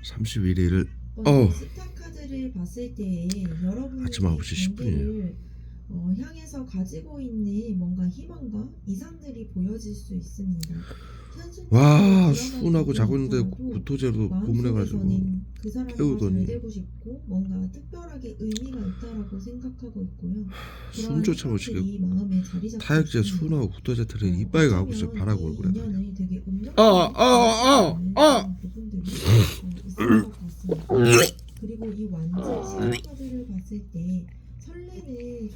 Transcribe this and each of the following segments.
31일 먼저 스타 카드를 봤을 때 여러분의 아침 9시 10분이에요. 관계를 향해서 가지고 있는 뭔가 희망과 이상들이 보여질 수 있습니다. 와, 현실적으로 수은하고 자고 있는데 구토제로 고문해가지고 마음속에서는 그 사람과 깨우더니 잘 되고 싶고 뭔가 특별하게 의미가 있다라고 생각하고 있고요. 숨조차 못 희망들이 쉬겠고 마음에 자리 잡고 타액제 있습니다. 수은하고 구토제 틀에 이빨 가고 있어요. 어쩌면 바라고 이 얼굴에다. 인연을 되게 운명적으로 그런 부분들이 있을 것 같습니다. 그리고 이 완전 시간까지를 봤을 때 설레는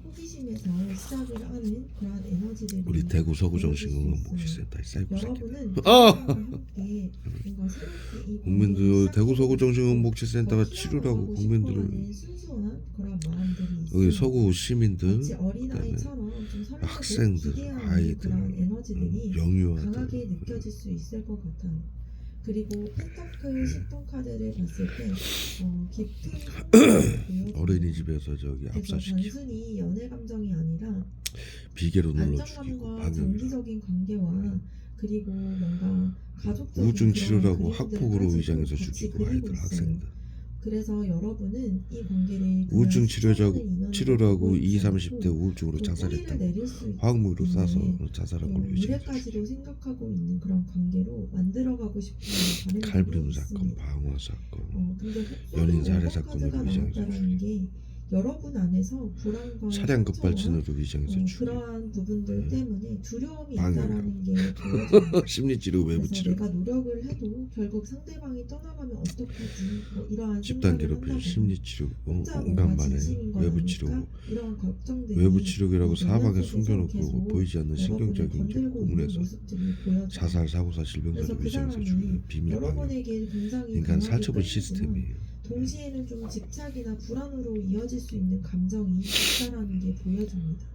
호기심에서 시작을 하는 그런 에너지들이 우리 대구 서구 보여질 수 정신건강 있어요. 복지센터 사이버 새끼들. 여러분은 누군가와 함께 뭔가 새롭게 이 국민들 대구 서구 정신건강 더 복지센터가 희망을 치료라고 하고 국민들을 싶어하는 순수한 그런 마음들이 여기 있습니다. 서구 시민들 마치 그다음에 어린아이처럼 좀 설레고 학생들 기대하는 아이들 그런 에너지들이 영유아들 강하게 느껴질 수 있을 것 같아요. 그리고 펜타클 10번 카드를 봤을 때 깊은 상처를 보여줍니다. 어린이집에서 저기 그래서 압사시키고 단순히 연애 감정이 아니라 비계로 눌러 죽이고 안정감과 방역이라 장기적인 관계와 그리고 뭔가 가족적인 우울증 그런 치료라고 그림들을 학폭으로 가지고 위장해서 같이 죽이고 그리고 아이들 있어요. 학생들 그래서 여러분은 이 관계를 우울증 그냥 치료라고 보고 20, 있지 30대 않고 우울증으로 좀 뿌리를 자살했다고 내릴 수 화학물로 싸서 있는 자살한 걸로 위장해서 미래까지도 생각하고 있는 그런 관계로 만들어가고 싶은 바람이 칼부림 사건, 있습니다. 방화 사건, 근데 연인 살해 흑백 사건으로 카드가 위장해서 나왔다는 게 여러분 안에서 불안과 차량 상처와 급발진으로 위장해서 죽이고 그러한 부분들 때문에 두려움이 방해를 있다라는 게 보여집니다. 심리치료 그래서 외부치료 내가 노력을 해도 결국 상대방이 떠나가면 어떡하지? 이러한 집단 생각을 괴롭힘 한다거나 심리치료 혼자 뭔가 인간만의 진심인 건 외부치료 아닐까? 이런 걱정들이 외부치료기라고 사방에 속에서 숨겨놓고 계속 보이지 않는 여러분을 신경적인 건들고 있는 고문에서 모습들이 보여져요. 자살, 사고사, 질병사를 그래서 그 위장해서 사람이 죽이는 비밀 방역 여러분에게 굉장히 인간 강하게 살처분 끌리지만 시스템이에요. 동시에는 좀 집착이나 불안으로 이어질 수 있는 감정이 있다라는 게 보여집니다.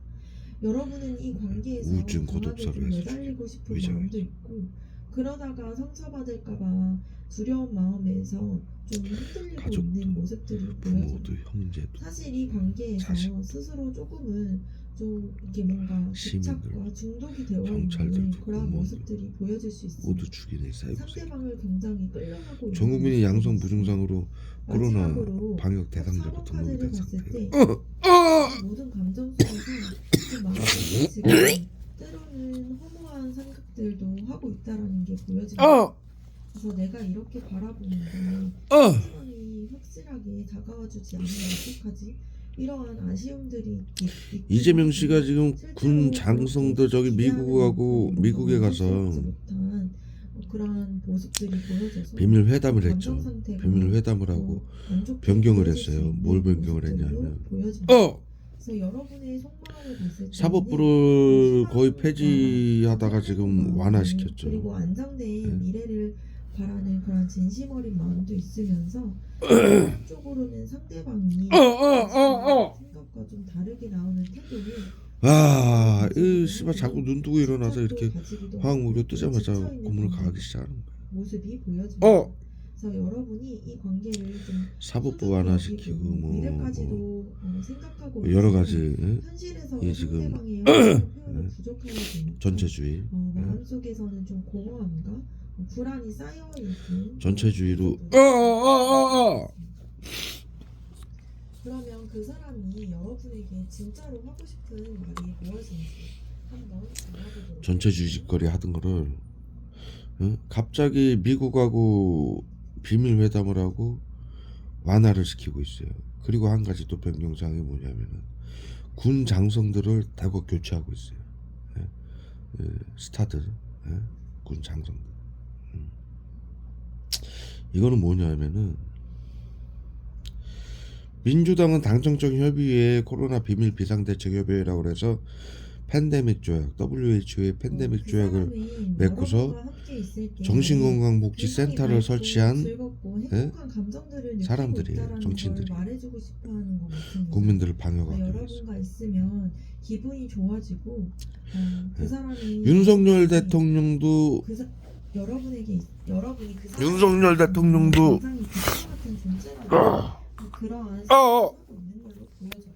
여러분은 이 관계에서 우울증 강하게 고독사로 좀 해서 매달리고 싶은 위장해서. 마음도 있고 그러다가 상처받을까봐 두려운 마음에서 좀 흔들리고 가족도, 있는 모습들이 부모도 보여져요. 형제도 사실 이 관계에서 자식. 스스로 조금은 좀 이렇게 뭔가 시민들, 집착과 중독이 되어 있는 경찰들도 그런 공무원들도 모습들이 보여질 수 있습니다. 모두 죽이는 사이버 새끼. 상대방을 굉장히 끌려가고 있는 전 국민이 모습들이 양성 있어요. 무증상으로 코로나 마지막으로 방역 대상자로 사법 등록이 된 카드를 봤을 상태예요. 때 모든 감정 속에서 그 마음속에 지금 때로는 허무한 생각들도 하고 있다라는 게 보여집니다. 그래서 내가 이렇게 바라보는데 상대방이 확실하게 다가와주지 않으면 어떡하지? 이러한 아쉬움들이 있고 이재명 씨가 지금 실제로 군 장성도 저기 미국하고 미국에 가서 그러한 모습들이 보여져서 비밀 회담을 감정 했죠. 상태가 비밀 회담을 하고 안 좋게 변경을 보여질 수 했어요. 있는 뭘 변경을 모습들도 했냐면 보여집니다. 그래서 여러분의 속마음을 봤을 때 사법부를 거의 폐지하다가 지금 완화시켰죠. 그리고 안정된 네. 미래를 바라는 그런 진심 어린 마음도 있으면서 한쪽으로는 상대방이 생각과 좀 다르게 나오는 태도를 아, 이 씨발 자꾸 눈 뜨고 일어나서 이렇게 화학물로 뜨자마자 고문을 가하기 시작하는 거야. 모습이 보여집니다. 그래서 여러분이 이 관계를 좀 사법부 소중히 완화시키고 여기고 뭐 미래까지도 생각하고 여러 있지만 가지 현실에서 이게 지금 상대방의 표현을 부족하다 보니까 전체주의 마음속에서는 좀 공허함과 불안이 쌓여있는 전체주의로 그러면 그 사람이 여러분에게 진짜로 하고 싶은 말이 무엇인지 한번 알아보도록 전체주의 짓거리 하던 거를 갑자기 미국하고 비밀 회담을 하고 완화를 시키고 있어요. 그리고 한 가지 또 변경사항이 뭐냐면은 군 장성들을 대거 교체하고 있어요. 스타들, 군 장성들. 이거는 뭐냐면은 민주당은 당정적 협의회에 코로나 비밀 비상대책협의회라고 해서 팬데믹 조약, WHO의 팬데믹 조약을 맺고서 정신건강복지센터를 설치한 사람들이에요. 정치인들이 국민들을 방역하기 위해서. 여러분과 있으면 기분이 좋아지고 그 사람이 윤석열 대통령도 여러분이 그 사람이 윤석열 대통령도 굉장히 비상 같은 존재라는 그러한 생각이 있는 걸로 보여져요.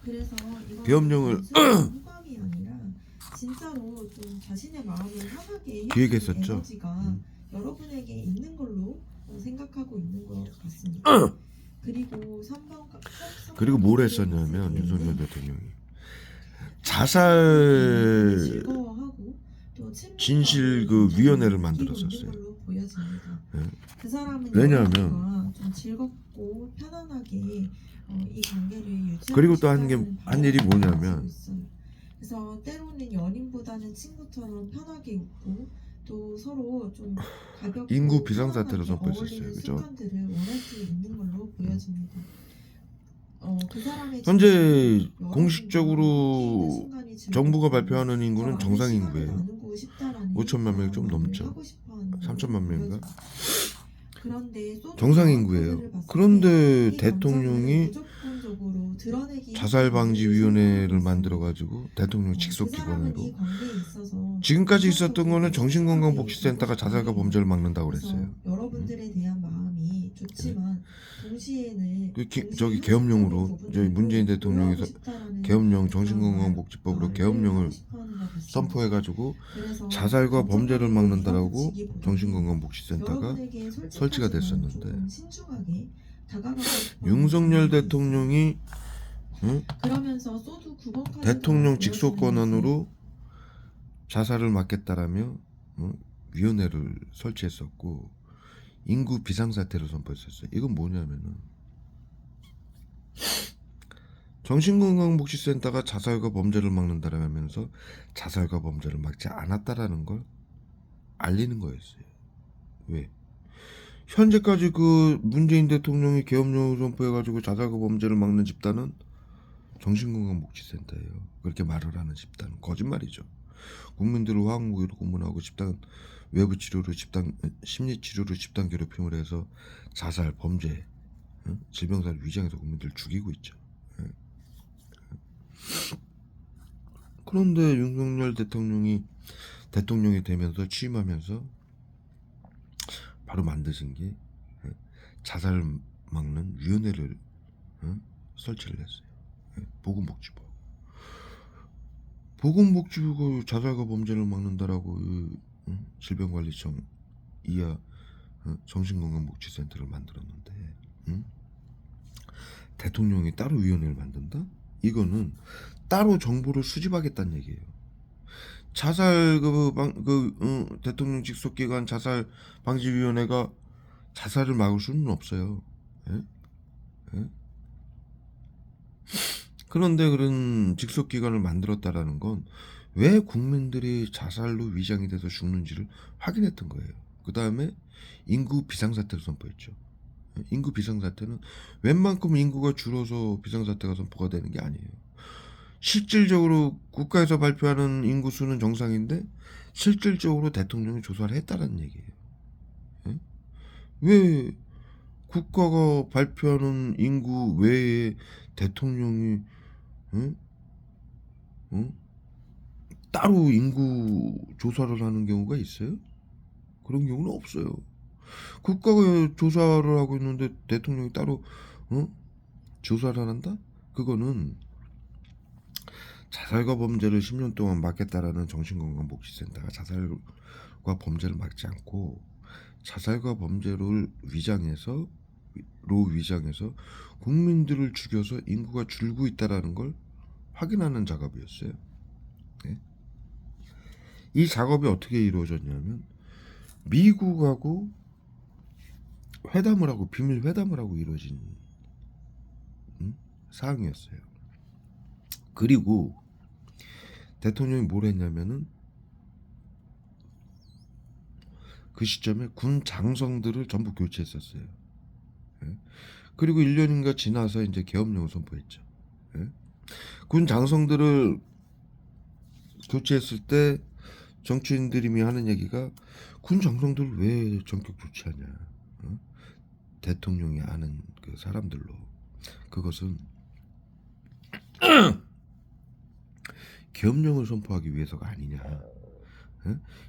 그래서 이건 계엄령을 호감이 아니라 진짜로 좀 자신의 마음을 편하게 기획했었죠. 에너지가 여러분에게 있는 걸로 생각하고 그리고 3번 그리고 뭘 했었냐면 윤석열 대통령이 자살 자살 즐거워하고 또 진실 친밀감을 그 위원회를 느끼고 만들었었어요. 있는 걸로 보여집니다. 예. 그 사람은 왜냐하면 여러분과 좀 즐겁고 편안하게 이 관계를 유지하고 그리고 또 한 싶다는 일이 바람을 뭐냐면 가지고 있어요. 그래서 때로는 연인보다는 친구처럼 편하게 웃고 또 서로 좀 가볍고 인구 비상사태를 편안하게 선포했었어요. 어울리는 그죠? 순간들을 원할 수 있는 걸로 보여집니다. 그 사람의 현재 진심을 공식적으로 여러분과 느끼는 순간이 정부가 즐겁고 발표하는 더 인구는 많은 정상 시간을 인구예요. 나누고 싶다라는 5천만 명이 좀 말을 넘죠. 하고 싶어하는 걸로 3천만 명인가? 보여집니다. 그런데 소득 정상 가와 인구예요. 카드를 봤을 그런데 때 이 감정을 대통령이 무조건적으로 드러내기 자살방지위원회를 위해서 만들어 가지고 대통령 그 사람은 이 직속기관으로 관계에 있어서 지금까지 있었던 무섭고 거는 또 정신건강복지센터가 소중하게 자살과 보고 범죄를 싶어요. 막는다고 그래서 그랬어요. 여러분들에 대한 마음이 좋지만 동시에는 저기 동시에 계엄령으로 현실적인 저희 문재인 부분들도 대통령이 보호하고 싶다라는 계엄령 그런 정신건강복지법으로 말을 계엄령을 하고 싶어하는 것 같습니다. 선포해가지고 그래서 자살과 범죄를 감정적으로 막는다라고 밀어붙이기보다는 정신건강복지센터가 여러분에게 설치가 솔직하지만 됐었는데 조금 신중하게 다가가고 싶어 윤석열 하는 마음이 대통령이 응? 그러면서 소두 9번 카드가 대통령 보여지는 직속 것은 권한으로 자살을 막겠다라며 위원회를 설치했었고 인구 비상사태를 선포했었어요. 이건 뭐냐면은 정신건강복지센터가 자살과 범죄를 막는다라면서 자살과 범죄를 막지 않았다라는 걸 알리는 거였어요. 왜? 현재까지 그 문재인 대통령이 계엄령을 선포해가지고 자살과 범죄를 막는 집단은 정신건강복지센터예요. 그렇게 말을 하는 집단은 거짓말이죠. 국민들을 화학무기로 고문하고 집단 외부 치료로 집단 심리 치료로 집단 괴롭힘을 해서 자살 범죄 질병사를 위장해서 국민들을 죽이고 있죠. 예. 그런데 윤석열 대통령이 되면서 취임하면서 바로 만드신 게 자살 막는 위원회를 설치를 했어요. 보건복지부. 보건복지부가 자살과 범죄를 막는다라고 질병관리청 이하 정신건강복지센터를 만들었는데 대통령이 따로 위원회를 만든다? 이거는 따로 정보를 수집하겠다는 얘기예요. 자살 대통령 직속기관 자살 방지위원회가 자살을 막을 수는 없어요. 예? 예? 그런데 그런 직속기관을 만들었다라는 건 왜 국민들이 자살로 위장이 돼서 죽는지를 확인했던 거예요. 그 다음에 인구 비상사태를 선포했죠. 인구 비상사태는 웬만큼 인구가 줄어서 비상사태가 선포가 되는 게 아니에요. 실질적으로 국가에서 발표하는 인구수는 정상인데 실질적으로 대통령이 조사를 했다는 얘기예요. 예? 왜 국가가 발표하는 인구 외에 대통령이 응? 응? 따로 인구 조사를 하는 경우가 있어요? 그런 경우는 없어요. 국가가 조사를 하고 있는데 대통령이 따로 조사를 한다? 그거는 자살과 범죄를 10년 동안 막겠다라는 정신건강복지센터가 자살과 범죄를 막지 않고 자살과 범죄를 위장해서 국민들을 죽여서 인구가 줄고 있다라는 걸 확인하는 작업이었어요. 네? 이 작업이 어떻게 이루어졌냐면 미국하고 회담을 하고 비밀 회담을 하고 이루어진 사항이었어요. 그리고 대통령이 뭘 했냐면은 그 시점에 군 장성들을 전부 교체했었어요. 예? 그리고 1년인가 지나서 이제 계엄령을 선포했죠. 예? 군 장성들을 교체했을 때 정치인들이 하는 얘기가 군 장성들을 왜 전격 조치하냐. 대통령이 아는 그 사람들로 그것은 계엄령을 선포하기 위해서가 아니냐.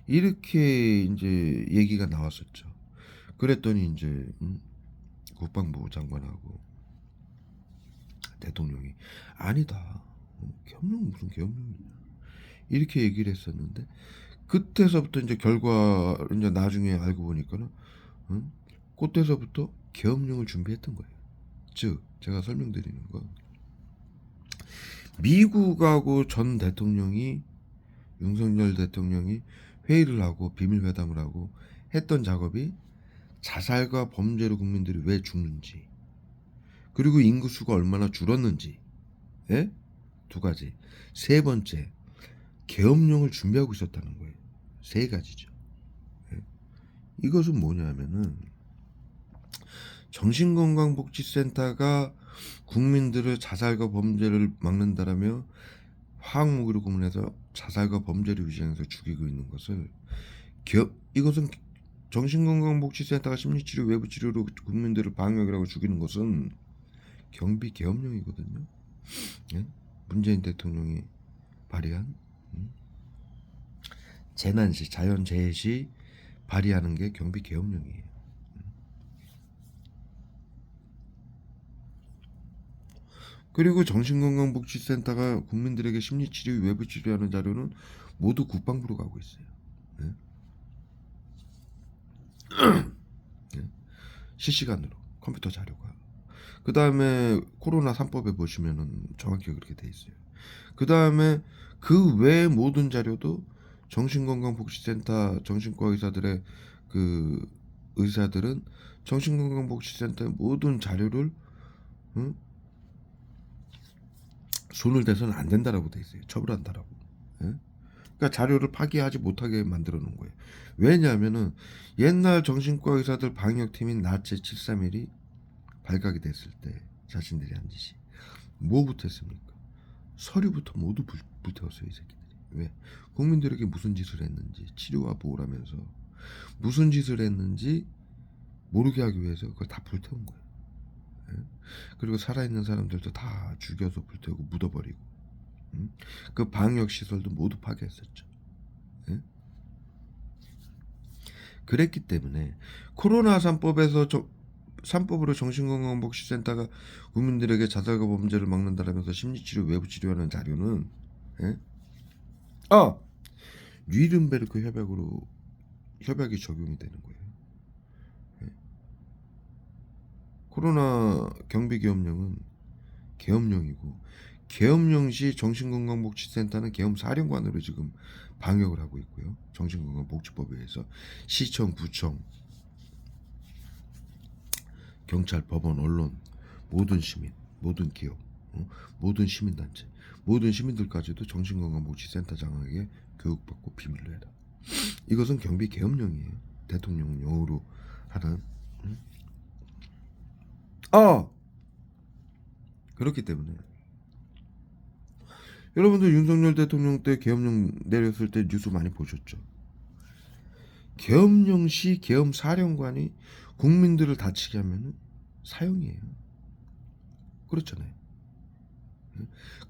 이렇게 이제 얘기가 나왔었죠. 그랬더니 이제 국방부 장관하고 대통령이 아니다. 계엄령 무슨 계엄령이냐. 이렇게 얘기를 했었는데 그때서부터 이제 결과 이제 나중에 알고 보니까는 그때서부터 계엄령을 준비했던 거예요. 즉 제가 설명드리는 건 미국하고 전 대통령이 윤석열 대통령이 회의를 하고 비밀회담을 하고 했던 작업이 자살과 범죄로 국민들이 왜 죽는지, 그리고 인구수가 얼마나 줄었는지, 예? 두 가지. 세 번째, 계엄령을 준비하고 있었다는 거예요. 세 가지죠. 예? 이것은 뭐냐면은 정신건강복지센터가 국민들을 자살과 범죄를 막는다라며 화학무기로 고문해서 자살과 범죄를 유지하면서 죽이고 있는 것을 이것은 정신건강복지센터가 심리치료 외부치료로 국민들을 방역이라고 죽이는 것은 경비계엄령이거든요. 예? 문재인 대통령이 발의한 재난시 자연재해시 발의하는 게 경비계엄령이에요. 그리고 정신건강복지센터가 국민들에게 심리치료 외부치료하는 자료는 모두 국방부로 가고 있어요. 예? 예? 실시간으로 컴퓨터 자료가. 그 다음에 코로나 3법에 보시면은 정확히 그렇게 돼 있어요. 그 다음에 그 외의 모든 자료도 정신건강복지센터 정신과 의사들의 그 의사들은 정신건강복지센터의 모든 자료를 손을 대서는 안 된다라고 돼 있어요. 처벌한다라고. 예? 그러니까 자료를 파기하지 못하게 만들어 놓은 거예요. 왜냐하면은 옛날 정신과 의사들 방역팀인 나체 731이 발각이 됐을 때 자신들이 한 짓이 뭐부터 했습니까? 서류부터 모두 불태웠어요. 이 새끼들이. 왜? 국민들에게 무슨 짓을 했는지 치료와 보호를 하면서 무슨 짓을 했는지 모르게 하기 위해서 그걸 다 불태운 거예요. 예? 그리고 살아있는 사람들도 다 죽여서 불태우고 묻어버리고 그 방역시설도 모두 파괴했었죠. 예? 그랬기 때문에 코로나 3법에서 3법으로 정신건강복지센터가 국민들에게 자살과 범죄를 막는다라면서 심리치료 외부치료하는 자료는 예? 뉘른베르크 협약이 적용이 되는 거예요. 예? 코로나 경비계엄령은 계엄령이고 계엄령 시 정신건강복지센터는 계엄사령관으로 지금 방역을 하고 있고요. 정신건강복지법에 의해서 시청, 구청, 경찰, 법원, 언론, 모든 시민, 모든 기업, 모든 시민단체, 모든 시민들까지도 정신건강복지센터장에게 교육받고 비밀로 해라. 이것은 경비계엄령이에요. 대통령령으로 하는. 그렇기 때문에 여러분들 윤석열 대통령 때 계엄령 내렸을 때 뉴스 많이 보셨죠? 계엄령 시 계엄사령관이 국민들을 다치게 하면 사형이에요. 그렇잖아요.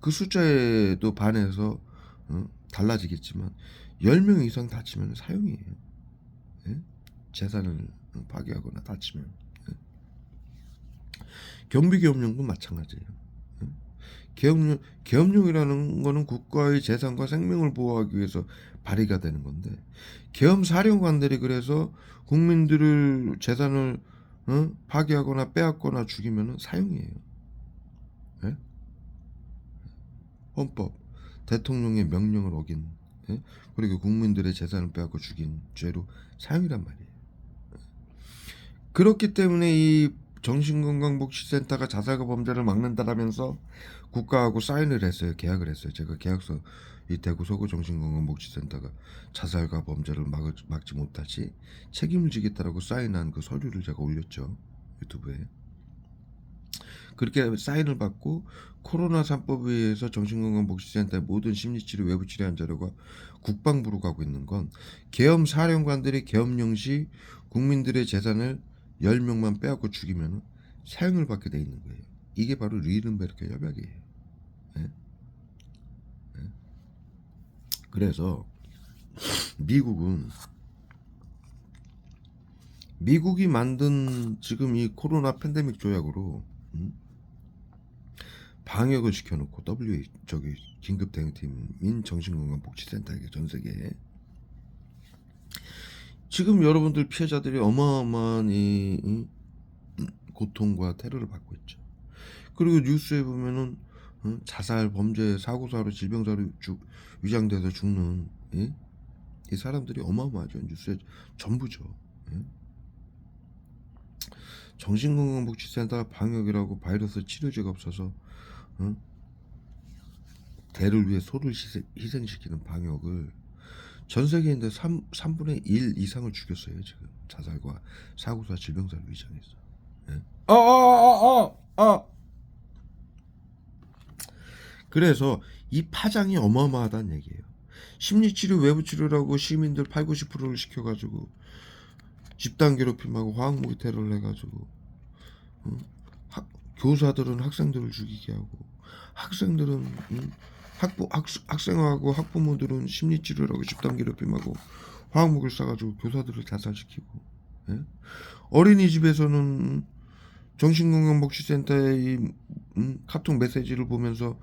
그 숫자에도 반해서 달라지겠지만 10명 이상 다치면 사형이에요. 예? 재산을 파괴하거나 다치면. 예? 경비계엄령도 마찬가지예요. 예? 계엄령이라는 거는 국가의 재산과 생명을 보호하기 위해서 발의가 되는 건데 계엄사령관들이 그래서 국민들을 재산을 파괴하거나 빼앗거나 죽이면 사형이에요. 예? 헌법, 대통령의 명령을 어긴, 예? 그리고 국민들의 재산을 빼앗고 죽인 죄로 사형이란 말이에요. 그렇기 때문에 이 정신건강복지센터가 자살과 범죄를 막는다라면서 국가하고 사인을 했어요. 계약을 했어요. 제가 계약서 이 대구 서구 정신건강복지센터가 자살과 범죄를 막지 못하지 책임을 지겠다라고 사인한 그 서류를 제가 올렸죠. 유튜브에. 그렇게 사인을 받고 코로나 3법에 의해서 정신건강복지센터의 모든 심리치료 외부치료한 자료가 국방부로 가고 있는 건 계엄사령관들이 계엄령 시 국민들의 재산을 10명만 빼앗고 죽이면 사형을 받게 돼 있는 거예요. 이게 바로 뉘른베르크 협약이에요. 예? 예? 그래서 미국이 만든 지금 이 코로나 팬데믹 조약으로 방역을 시켜놓고 저기 긴급 대응팀인 정신건강복지센터에게 전 세계에 지금 여러분들 피해자들이 어마어마한 이 고통과 테러를 받고 있죠. 그리고 뉴스에 보면은 자살, 범죄, 사고사로, 질병사로 위장돼서 죽는 이 사람들이 어마어마하죠. 뉴스에 전부죠. 예? 정신건강복지센터 방역이라고 바이러스 치료제가 없어서 대를 위해 소를 희생시키는 방역을 전 세계인데 3분의 1 이상을 죽였어요. 지금 자살과 사고사, 질병사로 위장해서. 예? 그래서 이 파장이 어마어마하다는 얘기예요. 심리치료, 외부치료라고 시민들 8, 90%를 시켜가지고 집단 괴롭힘하고 화학무기 테러를 해가지고 교사들은 학생들을 죽이게 하고 학생들은 학생하고 학부모들은 심리치료라고 집단 괴롭힘하고 화학무기를 쏴가지고 교사들을 자살시키고 예? 어린이집에서는 정신건강복지센터의 이 카톡 메시지를 보면서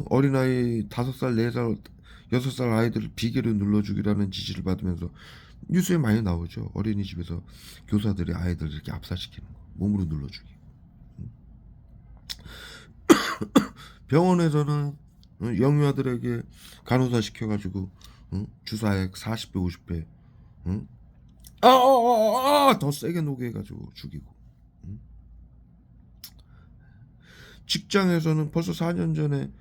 어린아이 5살, 4살, 6살 아이들을 비계를 눌러주기라는 지시를 받으면서 뉴스에 많이 나오죠. 어린이집에서 교사들이 아이들을 이렇게 압살시키는 거, 몸으로 눌러주기. 병원에서는 영유아들에게 간호사 시켜가지고 주사액 40배, 50배 더 세게 녹게 해가지고 죽이고. 직장에서는 벌써 4년 전에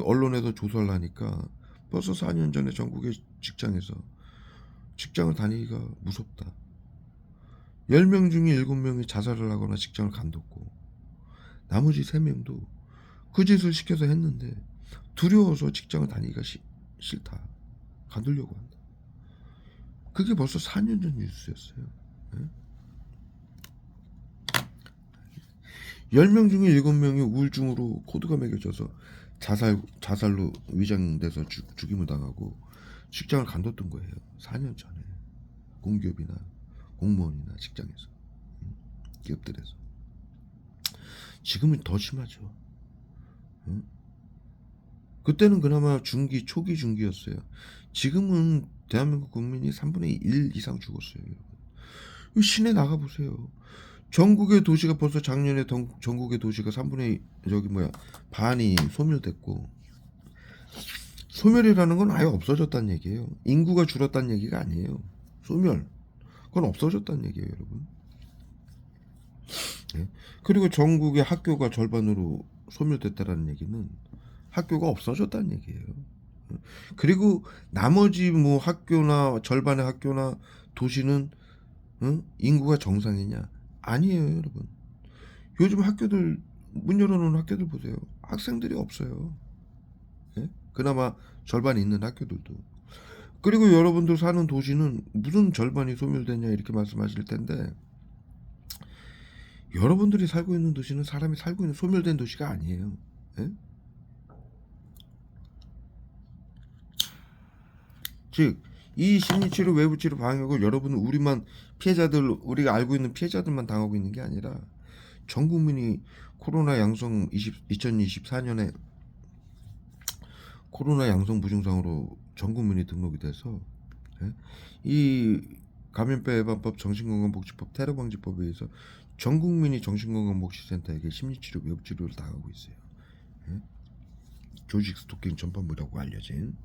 언론에서 조사를 하니까 벌써 4년 전에 전국의 직장에서 직장을 다니기가 무섭다. 10명 중에 7명이 자살을 하거나 직장을 간뒀고 나머지 3명도 그 짓을 시켜서 했는데 두려워서 직장을 다니기가 싫다. 간두려고 한다. 그게 벌써 4년 전 뉴스였어요. 네? 10명 중에 7명이 우울증으로 코드가 매겨져서 자살로 위장돼서 죽임을 당하고 직장을 간뒀던 거예요. 4년 전에. 공기업이나 공무원이나 직장에서. 기업들에서. 지금은 더 심하죠. 그때는 그나마 초기 중기였어요. 지금은 대한민국 국민이 3분의 1 이상 죽었어요. 시내 나가보세요. 전국의 도시가 벌써 작년에 전국의 도시가 3분의 반이 소멸됐고, 소멸이라는 건 아예 없어졌다는 얘기예요. 인구가 줄었다는 얘기가 아니에요. 소멸. 그건 없어졌다는 얘기예요, 여러분. 네? 그리고 전국의 학교가 절반으로 소멸됐다라는 얘기는 학교가 없어졌다는 얘기예요. 그리고 나머지 학교나 절반의 학교나 도시는 인구가 정상이냐? 아니에요, 여러분. 요즘 학교들 문 열어놓은 학교들 보세요. 학생들이 없어요. 예? 그나마 절반 있는 학교들도. 그리고 여러분들 사는 도시는 무슨 절반이 소멸됐냐 이렇게 말씀하실 텐데, 여러분들이 살고 있는 도시는 사람이 살고 있는 소멸된 도시가 아니에요. 예? 즉, 이 심리치료, 외부치료 방역을 여러분은 우리가 알고 있는 피해자들만 당하고 있는 게 아니라 전 국민이 코로나 양성 2024년에 코로나 양성 무증상으로 전 국민이 등록이 돼서 이 감염병 예방법, 정신건강복지법, 테러방지법에 의해서 전 국민이 정신건강복지센터에게 심리치료, 외부치료를 당하고 있어요. 조직 스토킹 전파물이라고 알려진.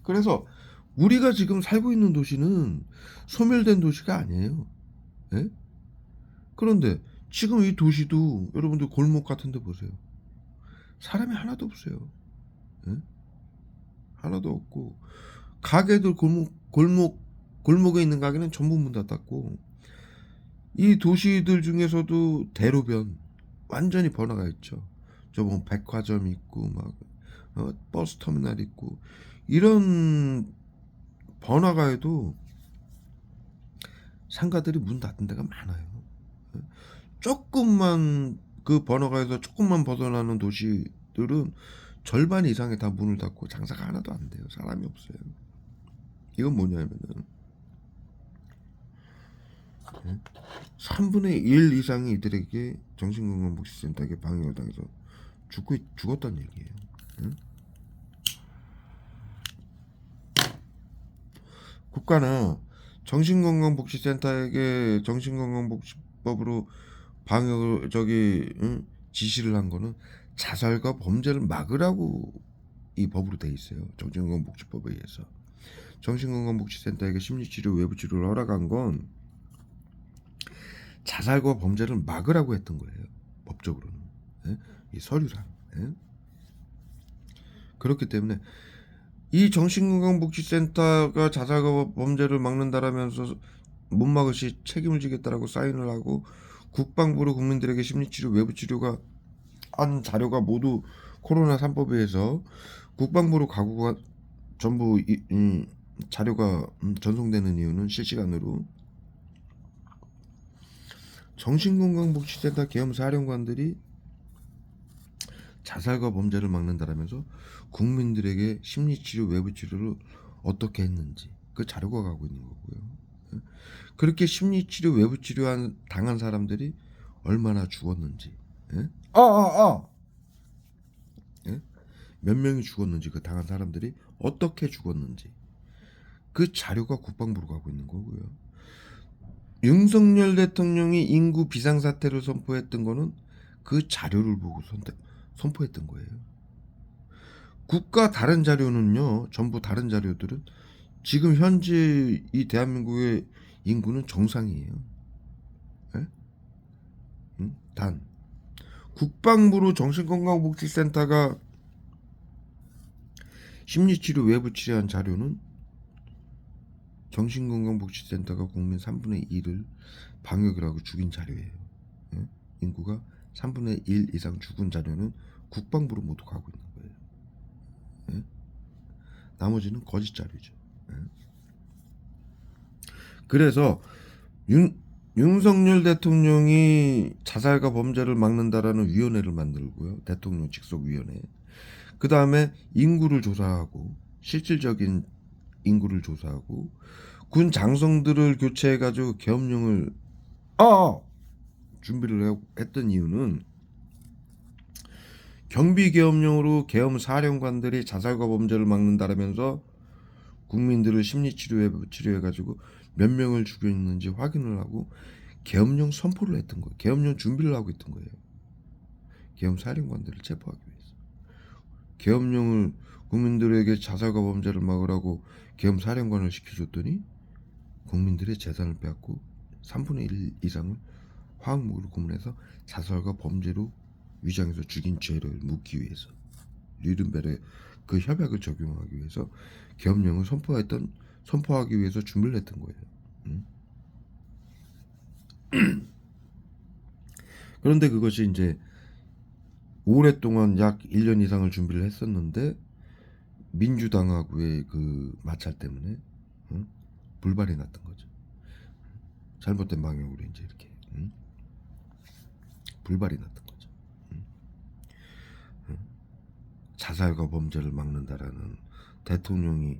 그래서 우리가 지금 살고 있는 도시는 소멸된 도시가 아니에요. 예? 그런데 지금 이 도시도 여러분들 골목 같은 데 보세요. 사람이 하나도 없어요. 예? 하나도 없고 가게들 골목에 있는 가게는 전부 문 닫았고, 이 도시들 중에서도 대로변 완전히 번화가 있죠. 저번 백화점 있고 버스 터미널 있고 이런 번화가에도 상가들이 문 닫은 데가 많아요. 조금만 그 번화가에서 조금만 벗어나는 도시들은 절반 이상이 다 문을 닫고 장사가 하나도 안 돼요. 사람이 없어요. 이건 뭐냐면은 3분의 1 이상이 이들에게 정신건강복지센터에게 방역을 당해서 죽었다는 얘기예요. 국가나 정신건강복지센터에게 정신건강복지법으로 방역을 지시를 한 거는 자살과 범죄를 막으라고 이 법으로 돼 있어요. 정신건강복지법에 의해서. 정신건강복지센터에게 심리치료 외부치료를 허락한 건 자살과 범죄를 막으라고 했던 거예요. 법적으로는. 예? 이 서류상. 예? 그렇기 때문에 이 정신건강복지센터가 자살과 범죄를 막는다라면서 못 막을 시 책임을 지겠다라고 사인을 하고 국방부로 국민들에게 심리치료 외부치료가 한 자료가 모두 코로나 3법에 의해서 국방부로 가고가 전부 자료가 전송되는 이유는 실시간으로 정신건강복지센터 계엄사령관들이 자살과 범죄를 막는다라면서 국민들에게 심리치료 외부치료를 어떻게 했는지 그 자료가 가고 있는 거고요. 그렇게 심리치료 외부치료 당한 사람들이 얼마나 죽었는지, 예? 예? 몇 명이 죽었는지, 그 당한 사람들이 어떻게 죽었는지 그 자료가 국방부로 가고 있는 거고요. 윤석열 대통령이 인구 비상사태를 선포했던 거는 그 자료를 보고 선포했던 거예요. 국가 다른 자료는요, 전부 다른 자료들은 지금 현재 이 대한민국의 인구는 정상이에요. 예? 단 국방부로 정신건강복지센터가 심리치료 외부 치료한 자료는 정신건강복지센터가 국민 3분의 1을 방역을 하고 죽인 자료예요. 예? 인구가 3분의 1 이상 죽은 자료는 국방부로 모두 가고 있는 거예요. 예? 나머지는 거짓 자료죠. 예? 그래서 윤석열 대통령이 자살과 범죄를 막는다라는 위원회를 만들고요. 대통령 직속위원회. 그 다음에 인구를 조사하고 실질적인 인구를 조사하고 군 장성들을 교체해가지고 계엄령을 준비를 했던 이유는 경비계엄령으로 계엄사령관들이 자살과 범죄를 막는다라면서 국민들을 심리치료해가지고 몇 명을 죽였는지 확인을 하고 계엄령 선포를 했던 거예요. 계엄령 준비를 하고 있던 거예요. 계엄사령관들을 체포하기 위해서. 계엄령을 국민들에게 자살과 범죄를 막으라고 계엄사령관을 시켜줬더니 국민들의 재산을 빼앗고 3분의 1 이상을 화학무기로 고문해서 자살과 범죄로 위장해서 죽인 죄를 묻기 위해서 뉘른베르 그 협약을 적용하기 위해서 계엄령을 선포하기 위해서 준비를 했던 거예요. 그런데 그것이 이제 오랫동안 약 1년 이상을 준비를 했었는데 민주당하고의 그 마찰 때문에 불발이 났던 거죠. 잘못된 방향으로 이제 이렇게 불발이 났던 거죠. 자살과 범죄를 막는다라는 대통령이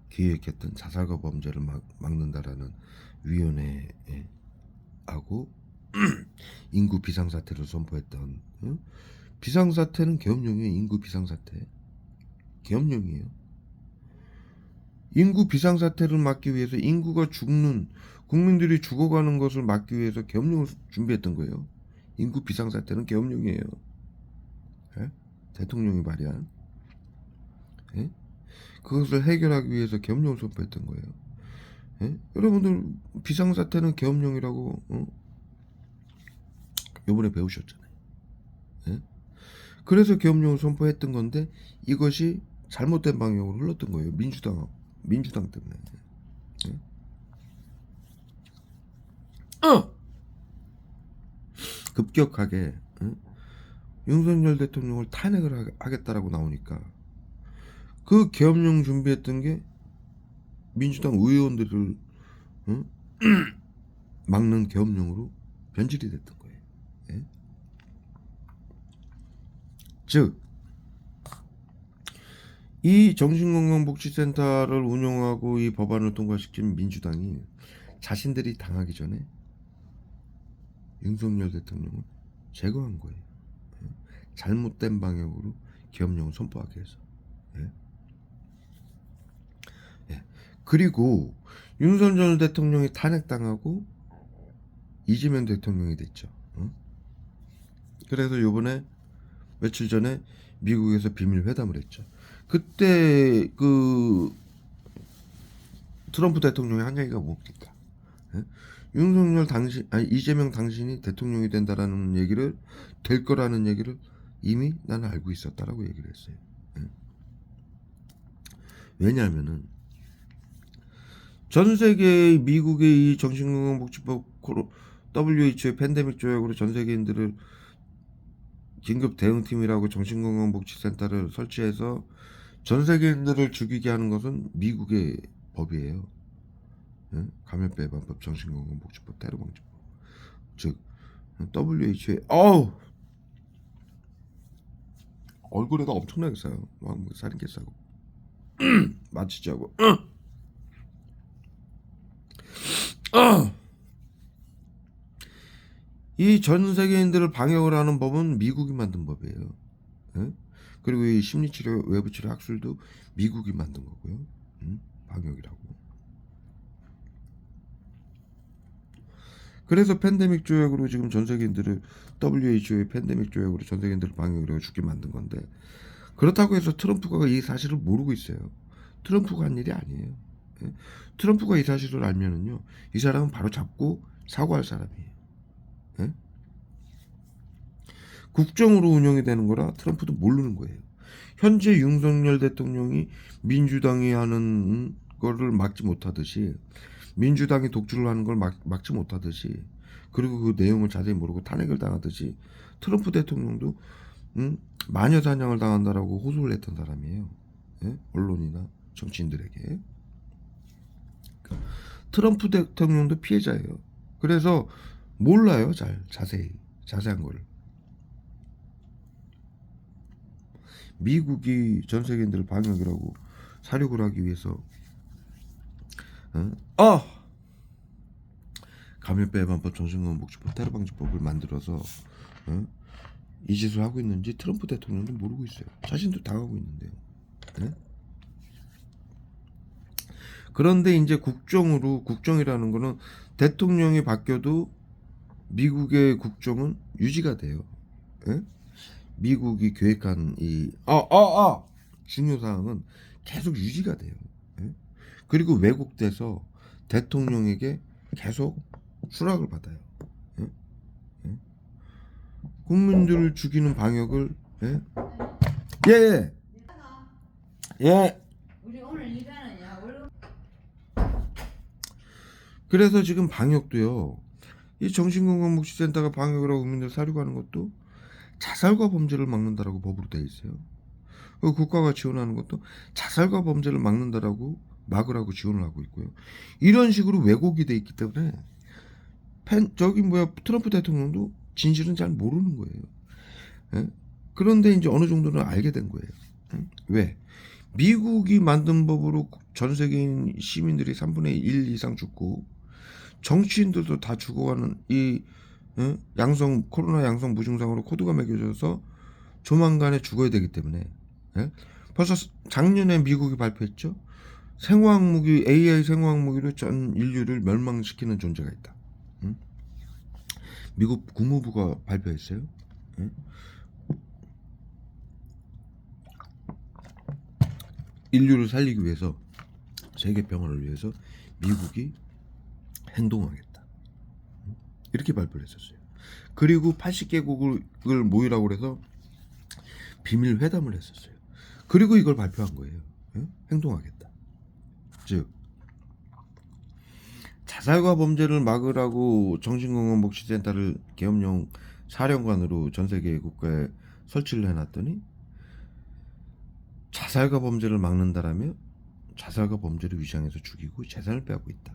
기획했던 자살과 범죄를 막는다라는 위원회하고 인구 비상사태를 선포했던 비상사태는 계엄령이에요. 인구 비상사태 계엄령이에요. 인구 비상사태를 막기 위해서 인구가 죽는 국민들이 죽어가는 것을 막기 위해서 계엄령을 준비했던 거예요. 인구 비상사태는 계엄령이에요. 예? 대통령이 발의한 예? 그것을 해결하기 위해서 계엄령을 선포했던 거예요. 예? 여러분들 비상사태는 계엄령이라고 이번에 배우셨잖아요. 예? 그래서 계엄령을 선포했던 건데 이것이 잘못된 방향으로 흘렀던 거예요. 민주당 때문에. 예? 급격하게 윤석열 대통령을 탄핵을 하겠다라고 나오니까 그 계엄령 준비했던 게 민주당 의원들을 막는 계엄령으로 변질이 됐던 거예요. 예? 즉, 이 정신건강복지센터를 운영하고 이 법안을 통과시킨 민주당이 자신들이 당하기 전에 윤석열 대통령을 제거한 거예요. 잘못된 방향으로 계엄령을 선포하게 해서. 예? 예. 그리고 윤석열 대통령이 탄핵당하고 이재명 대통령이 됐죠. 그래서 요번에 며칠 전에 미국에서 비밀 회담을 했죠. 그때 그 트럼프 대통령이 한 얘기가 뭡니까? 예? 윤석열 당신, 아니 이재명 당신이 대통령이 된다라는 얘기를, 될 거라는 얘기를 이미 나는 알고 있었다라고 얘기를 했어요. 예? 왜냐하면은 전 세계 미국의 이 정신건강복지법 WHO의 팬데믹 조약으로 전 세계인들을 긴급 대응팀이라고 정신건강복지센터를 설치해서 전 세계인들을 죽이게 하는 것은 미국의 법이에요. 예? 감염병 예방법, 정신건강복지법, 테러방지법. 즉 WHO의 얼굴에가 엄청나게 싸요. 막 살인개 싸고 마취자고. 이 전 세계인들을 방역을 하는 법은 미국이 만든 법이에요. 예? 그리고 이 심리치료, 외부치료 학술도 미국이 만든 거고요. 방역이라고. 그래서 팬데믹 조약으로 지금 전 세계인들을, WHO의 팬데믹 조약으로 전 세계인들을 방역이라고 죽게 만든 건데, 그렇다고 해서 트럼프가 이 사실을 모르고 있어요. 트럼프가 한 일이 아니에요. 예? 트럼프가 이 사실을 알면은요, 이 사람은 바로 잡고 사과할 사람이에요. 예? 국정으로 운영이 되는 거라 트럼프도 모르는 거예요. 현재 윤석열 대통령이 민주당이 하는 거를 막지 못하듯이, 민주당이 독주를 하는 걸 막지 못하듯이, 그리고 그 내용을 자세히 모르고 탄핵을 당하듯이 트럼프 대통령도 마녀 사냥을 당한다라고 호소를 했던 사람이에요. 예? 언론이나 정치인들에게. 트럼프 대통령도 피해자예요. 그래서 몰라요, 자세한 거를. 미국이 전 세계인들을 방역이라고 사륙을 하기 위해서 감염병 예방법, 정신건강복지법, 테러방지법을 만들어서 이 짓을 하고 있는지 트럼프 대통령도 모르고 있어요. 자신도 당하고 있는데요. 네? 그런데 이제 국정이라는 거는 대통령이 바뀌어도 미국의 국정은 유지가 돼요. 예? 미국이 계획한 이 중요 사항은 계속 유지가 돼요. 예? 그리고 왜곡돼서 대통령에게 계속 수락을 받아요. 예? 예? 국민들을 죽이는 방역을 예. 우리 오늘 일하느냐? 그래서 지금 방역도요. 이 정신건강복지센터가 방역이라고 국민들 사료하는 것도 자살과 범죄를 막는다라고 법으로 되어 있어요. 그리고 국가가 지원하는 것도 자살과 범죄를 막으라고 지원을 하고 있고요. 이런 식으로 왜곡이 돼 있기 때문에 트럼프 대통령도 진실은 잘 모르는 거예요. 예? 그런데 이제 어느 정도는 알게 된 거예요. 왜? 미국이 만든 법으로 전 세계인 시민들이 3분의 1 이상 죽고 정치인들도 다 죽어가는 이 코로나 양성 무증상으로 코드가 매겨져서 조만간에 죽어야 되기 때문에 벌써 작년에 미국이 발표했죠. AI 생화학무기로 전 인류를 멸망시키는 존재가 있다. 미국 국무부가 발표했어요. 인류를 살리기 위해서, 세계 평화를 위해서 미국이 행동하겠다. 이렇게 발표를 했었어요. 그리고 80개국을 모이라고 그래서 비밀 회담을 했었어요. 그리고 이걸 발표한 거예요. 행동하겠다. 즉 자살과 범죄를 막으라고 정신건강복지센터를 계엄령 사령관으로 전 세계 국가에 설치를 해놨더니 자살과 범죄를 막는다라며 자살과 범죄를 위장해서 죽이고 재산을 빼앗고 있다.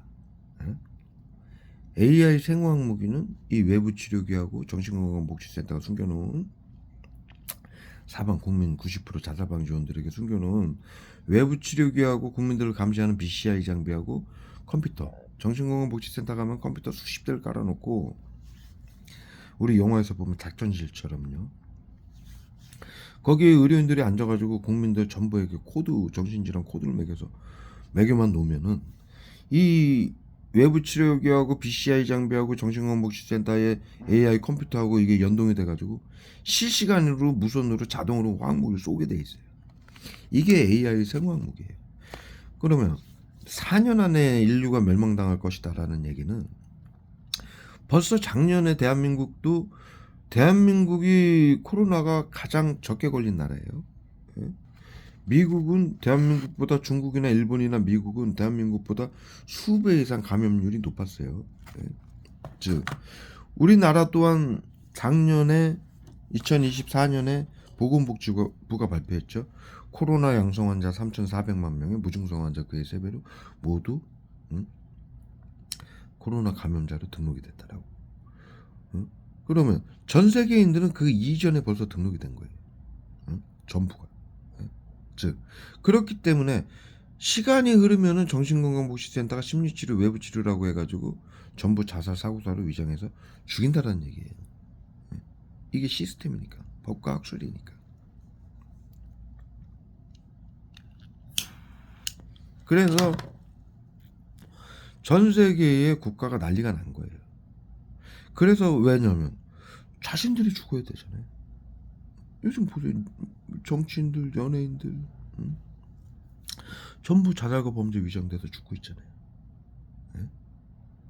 AI 생화학 무기는 이 외부 치료기하고 정신건강복지센터가 숨겨놓은 사방 국민 90% 자살방 지원들에게 숨겨놓은 외부 치료기하고 국민들을 감시하는 BCI 장비하고 컴퓨터, 정신건강복지센터 가면 컴퓨터 수십 대를 깔아놓고 우리 영화에서 보면 작전실처럼요. 거기에 의료인들이 앉아가지고 국민들 전부에게 정신질환 코드를 매겨서 매겨만 놓으면은 이 외부 치료기하고 BCI 장비하고 정신건강복지센터의 AI 컴퓨터하고 이게 연동이 돼가지고 실시간으로 무선으로 자동으로 화학무기를 쏘게 돼 있어요. 이게 AI 생화학무기예요. 그러면 4년 안에 인류가 멸망당할 것이다라는 얘기는 벌써 작년에 대한민국이 코로나가 가장 적게 걸린 나라예요. 예? 미국은 대한민국보다 중국이나 일본이나 미국은 대한민국보다 수배 이상 감염률이 높았어요. 예? 즉 우리나라 또한 작년에 2024년에 보건복지부가 발표했죠. 코로나 양성 환자 3,400만 명에 무증상 환자 그의 3배로 모두 코로나 감염자로 등록이 됐다라고. 그러면 전 세계인들은 그 이전에 벌써 등록이 된 거예요. 전부가. 즉 그렇기 때문에 시간이 흐르면은 정신건강복지센터가 심리치료 외부치료라고 해가지고 전부 자살 사고사로 위장해서 죽인다라는 얘기예요. 이게 시스템이니까, 법과 학술이니까. 그래서 전 세계의 국가가 난리가 난 거예요. 그래서 왜냐면 자신들이 죽어야 되잖아요. 요즘 보세요. 정치인들, 연예인들 전부 자살과 범죄 위장돼서 죽고 있잖아요. 네?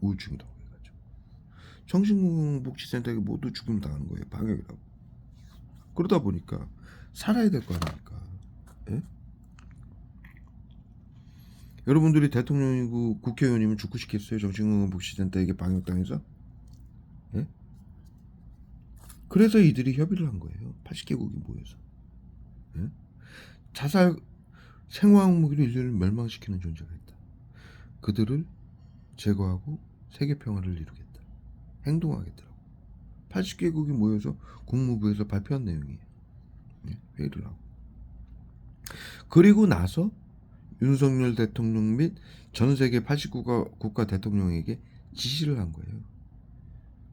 우울증이라고 해가지고. 정신건강복지센터에 모두 죽음 당하는 거예요. 방역이라고. 그러다 보니까 살아야 될 거 아닙니까? 예? 여러분들이 대통령이고 국회의원이면 죽고 싶겠어요? 정신건강복지센터에게 방역당해서? 예? 그래서 이들이 협의를 한 거예요. 80개국이 모여서. 예? 자살 생화학 무기로 인류를 멸망시키는 존재가 있다. 그들을 제거하고 세계 평화를 이루겠다. 행동하겠더라고. 80개국이 모여서 국무부에서 발표한 내용이에요. 예? 회의를 하고. 그리고 나서 윤석열 대통령 및 전 세계 89국가 대통령에게 지시를 한 거예요.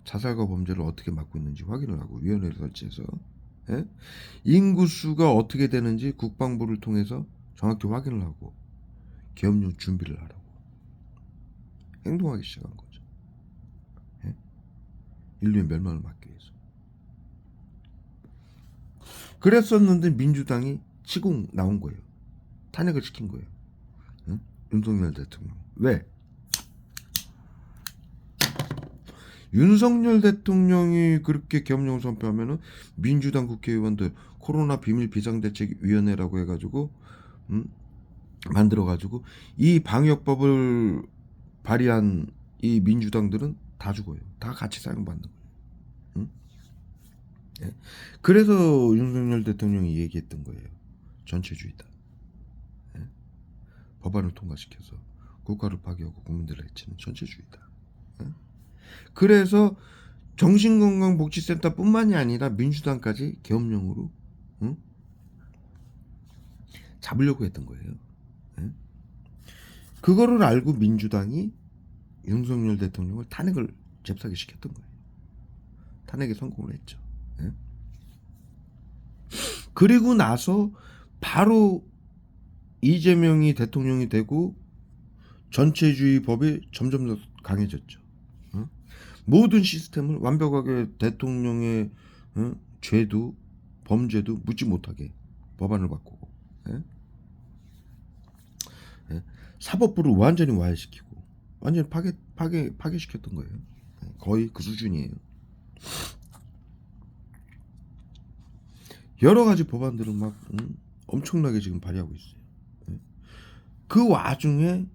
자살과 범죄를 어떻게 막고 있는지 확인을 하고 위원회를 설치해서 예? 인구수가 어떻게 되는지 국방부를 통해서 정확히 확인을 하고 계엄령 준비를 하라고 행동하기 시작한 거죠. 예? 인류의 멸망을 막기 위해서. 그랬었는데 민주당이 치고 나온 거예요. 탄핵을 시킨 거예요. 응? 윤석열 대통령. 왜? 윤석열 대통령이 그렇게 계엄령을 선포하면은 민주당 국회의원들 코로나 비밀 비상대책위원회라고 해가지고 만들어가지고 이 방역법을 발의한 이 민주당들은 다 죽어요. 다 같이 사용받는 거예요. 응? 예? 그래서 윤석열 대통령이 얘기했던 거예요. 전체주의다. 예? 법안을 통과시켜서 국가를 파괴하고 국민들을 해치는 전체주의다. 예? 그래서 정신건강복지센터뿐만이 아니라 민주당까지 계엄령으로 잡으려고 했던 거예요. 예? 그거를 알고 민주당이 윤석열 대통령을 탄핵을 잽싸게 시켰던 거예요. 탄핵에 성공을 했죠. 예? 그리고 나서 바로 이재명이 대통령이 되고 전체주의 법이 점점 더 강해졌죠. 모든 시스템을 완벽하게 대통령의 죄도 범죄도 묻지 못하게 법안을 바꾸고 사법부를 완전히 와해시키고 완전히 파괴시켰던 거예요. 거의 그 수준이에요. 여러 가지 법안들은 막 엄청나게 지금 발의하고 있어요. 그 와중에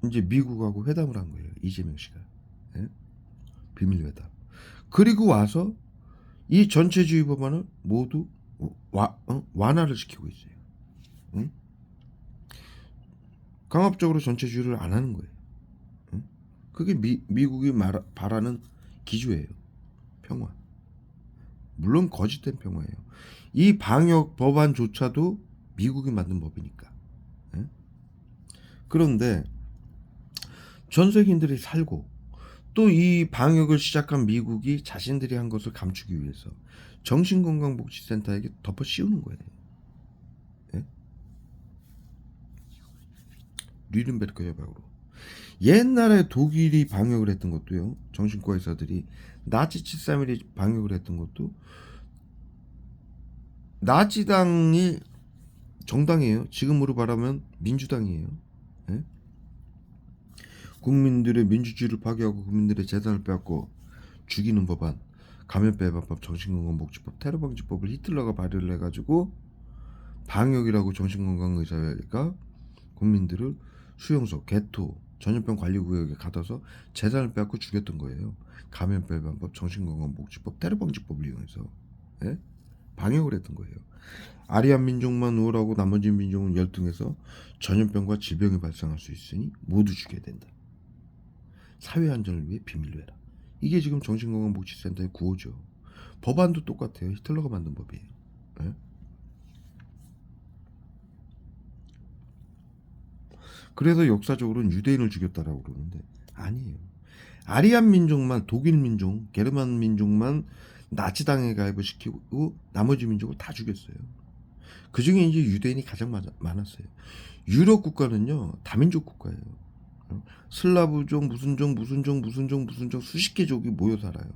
이제 미국하고 회담을 한 거예요. 이재명 씨가. 비밀회담. 그리고 와서 이 전체주의 법안을 모두 완화를 시키고 있어요. 응? 강압적으로 전체주의를 안 하는 거예요. 응? 그게 미국이 바라는 기조예요. 평화. 물론 거짓된 평화예요. 이 방역 법안조차도 미국이 만든 법이니까. 응? 그런데 전 세계인들이 살고 또 이 방역을 시작한 미국이 자신들이 한 것을 감추기 위해서 정신건강복지센터에게 덮어 씌우는 거예요. 예? 뉘른베르크 협약으로. 옛날에 독일이 방역을 했던 것도요. 정신과 의사들이 나치 731이 방역을 했던 것도 나치당이 정당이에요. 지금으로 말하면 민주당이에요. 예? 국민들의 민주주의를 파괴하고 국민들의 재산을 빼앗고 죽이는 법안, 감염병 예방법, 정신건강복지법, 테러방지법을 히틀러가 발의를 해가지고 방역이라고 정신건강의사가 국민들을 수용소, 개토, 전염병 관리구역에 가둬서 재산을 빼앗고 죽였던 거예요. 감염병 예방법, 정신건강복지법, 테러방지법을 이용해서 예? 방역을 했던 거예요. 아리안 민족만 우월하고 나머지 민족은 열등해서 전염병과 질병이 발생할 수 있으니 모두 죽여야 된다. 사회 안전을 위해 비밀로 해라. 이게 지금 정신건강복지센터의 구호죠. 법안도 똑같아요. 히틀러가 만든 법이에요. 예? 그래서 역사적으로는 유대인을 죽였다라고 그러는데 아니에요. 아리안 민족만, 독일 민족, 게르만 민족만 나치당에 가입을 시키고 나머지 민족을 다 죽였어요. 그중에 이제 유대인이 가장 많았어요. 유럽 국가는요 다민족 국가예요. 슬라브족, 무슨 족 수십 개 족이 모여 살아요.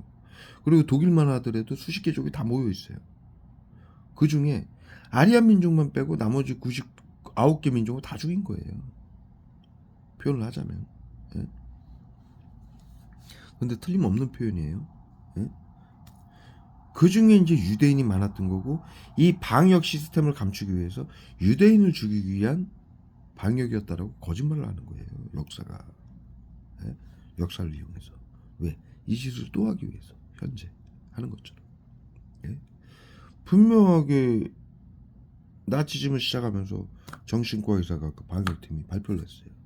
그리고 독일만 하더라도 수십 개 족이 다 모여 있어요. 그중에 아리안 민족만 빼고 나머지 99개 민족을 다 죽인 거예요. 표현을 하자면. 예? 근데 틀림없는 표현이에요. 예? 그 중에 이제 유대인이 많았던 거고, 이 방역 시스템을 감추기 위해서 유대인을 죽이기 위한 방역이었다라고 거짓말을 하는 거예요. 역사가. 예? 역사를 이용해서. 왜? 이 짓을 또 하기 위해서. 현재 하는 것처럼. 예? 분명하게 나치즘을 시작하면서 정신과 의사가 그 방역팀이 발표를 했어요.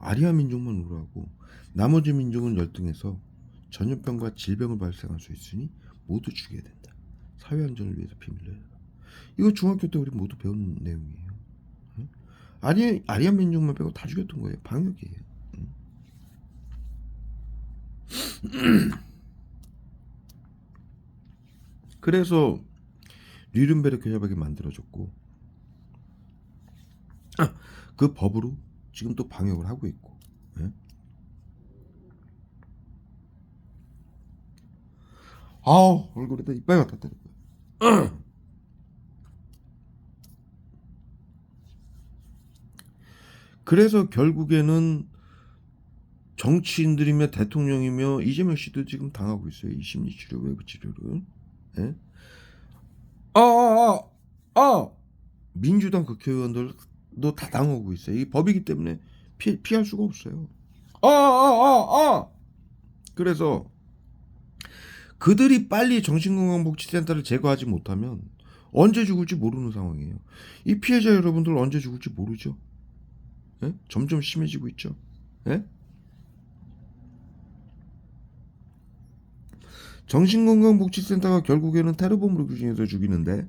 아리아 민족만 우월하고 나머지 민족은 열등해서 전염병과 질병을 발생할 수 있으니 모두 죽여야 된다. 사회 안전을 위해서 비밀로 해라. 이거 중학교 때 우리 모두 배운 내용이에요. 응? 아리아 민족만 빼고 다 죽였던 거예요. 방역이에요. 응? 그래서 뉘른베르크 협약이 만들어졌고 그 법으로 지금 또 방역을 하고 있고. 예? 아우 얼굴에다 이빨 갖다 대는 거야. 그래서 결국에는 정치인들이며 대통령이며 이재명 씨도 지금 당하고 있어요. 이 심리치료, 외부 치료를. 예? 민주당 국회의원들도 다 당하고 있어요. 이 법이기 때문에 피할 수가 없어요. 그래서 그들이 빨리 정신건강복지센터를 제거하지 못하면 언제 죽을지 모르는 상황이에요. 이 피해자 여러분들 언제 죽을지 모르죠. 예? 점점 심해지고 있죠. 예? 정신건강복지센터가 결국에는 테러범으로 규정해서 죽이는데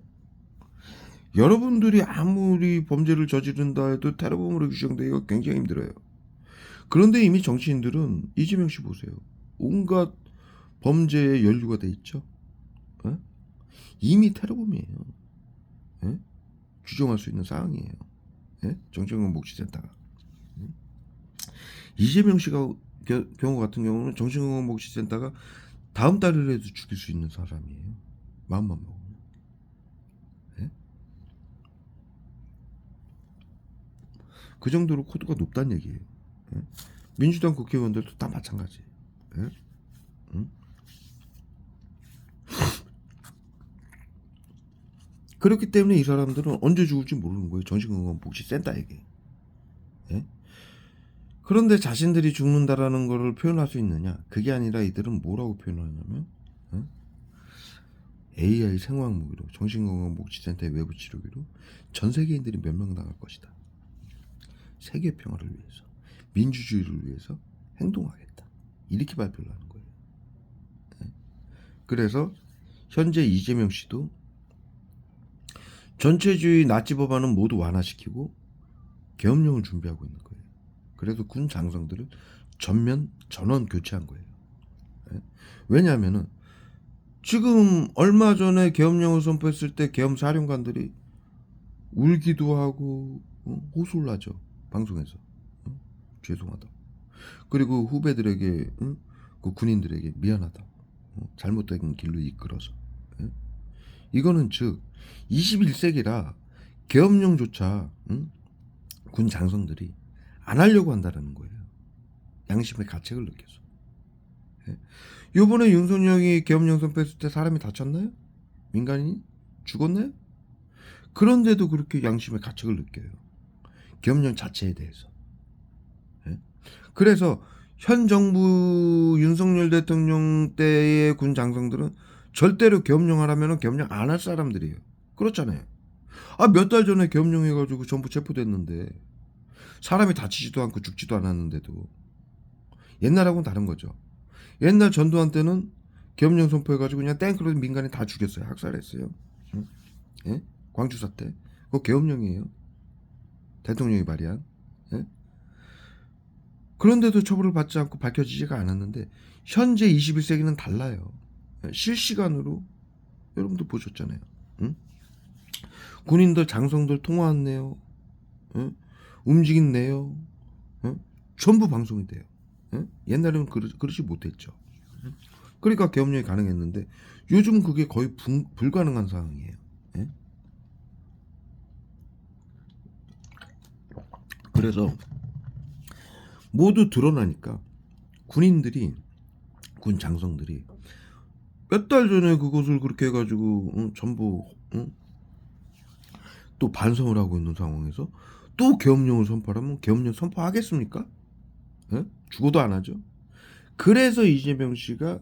여러분들이 아무리 범죄를 저지른다 해도 테러범으로 규정되기가 굉장히 힘들어요. 그런데 이미 정치인들은 이재명 씨 보세요. 온갖 범죄에 연루가 돼 있죠. 에? 이미 테러범이에요. 에? 규정할 수 있는 사항이에요. 정신건강복지센터가. 이재명 씨가 경우 같은 경우는 정신건강복지센터가 다음 달이라도 죽일 수 있는 사람이에요. 마음만 먹으면. 그 정도로 코드가 높다는 얘기예요. 민주당 국회의원들도 다 마찬가지예요. 응? 그렇기 때문에 이 사람들은 언제 죽을지 모르는 거예요. 정신건강복지센터에게. 그런데 자신들이 죽는다라는 것을 표현할 수 있느냐? 그게 아니라 이들은 뭐라고 표현하냐면 AI 생화학 무기로 정신건강복지센터의 외부 치료기로 전 세계인들이 멸망당할 것이다. 세계 평화를 위해서, 민주주의를 위해서 행동하겠다. 이렇게 발표를 하는 거예요. 그래서 현재 이재명 씨도 전체주의 나치 법안은 모두 완화시키고 계엄령을 준비하고 있는 거예요. 그래서 군 장성들을 전원 교체한 거예요. 왜냐하면은 지금 얼마 전에 계엄령을 선포했을 때 계엄 사령관들이 울기도 하고 호소를 하죠. 방송에서. 죄송하다. 그리고 후배들에게, 그 군인들에게 미안하다. 잘못된 길로 이끌어서. 이거는 즉 21세기라 계엄령조차 군 장성들이 안 하려고 한다는 거예요. 양심의 가책을 느껴서. 요번에 윤석열이 계엄령 선포했을 때 사람이 다쳤나요? 민간인이 죽었나요? 그런데도 그렇게 양심의 가책을 느껴요. 계엄령 자체에 대해서. 그래서 현 정부 윤석열 대통령 때의 군 장성들은 절대로 계엄령 하라면 계엄령 안 할 사람들이에요. 그렇잖아요. 몇 달 전에 계엄령 해가지고 전부 체포됐는데 사람이 다치지도 않고 죽지도 않았는데도 옛날하고는 다른 거죠. 옛날 전두환 때는 계엄령 선포해가지고 그냥 땡크로 민간인 다 죽였어요. 학살했어요. 예? 광주 사태. 그거 계엄령이에요. 대통령이 발의한. 예? 그런데도 처벌을 받지 않고 밝혀지지가 않았는데 현재 21세기는 달라요. 실시간으로 여러분도 보셨잖아요. 응? 군인들 장성들 통화했네요. 응? 움직였네요. 응? 전부 방송이 돼요. 응? 옛날에는 그러지 못했죠. 그러니까 계엄령이 가능했는데 요즘 그게 거의 불가능한 상황이에요. 예? 그래서 모두 드러나니까 군인들이 군 장성들이 몇 달 전에 그것을 그렇게 해가지고 전부 또 반성을 하고 있는 상황에서 또 계엄령을 선포하면 계엄령 선포하겠습니까? 예? 죽어도 안 하죠. 그래서 이재명 씨가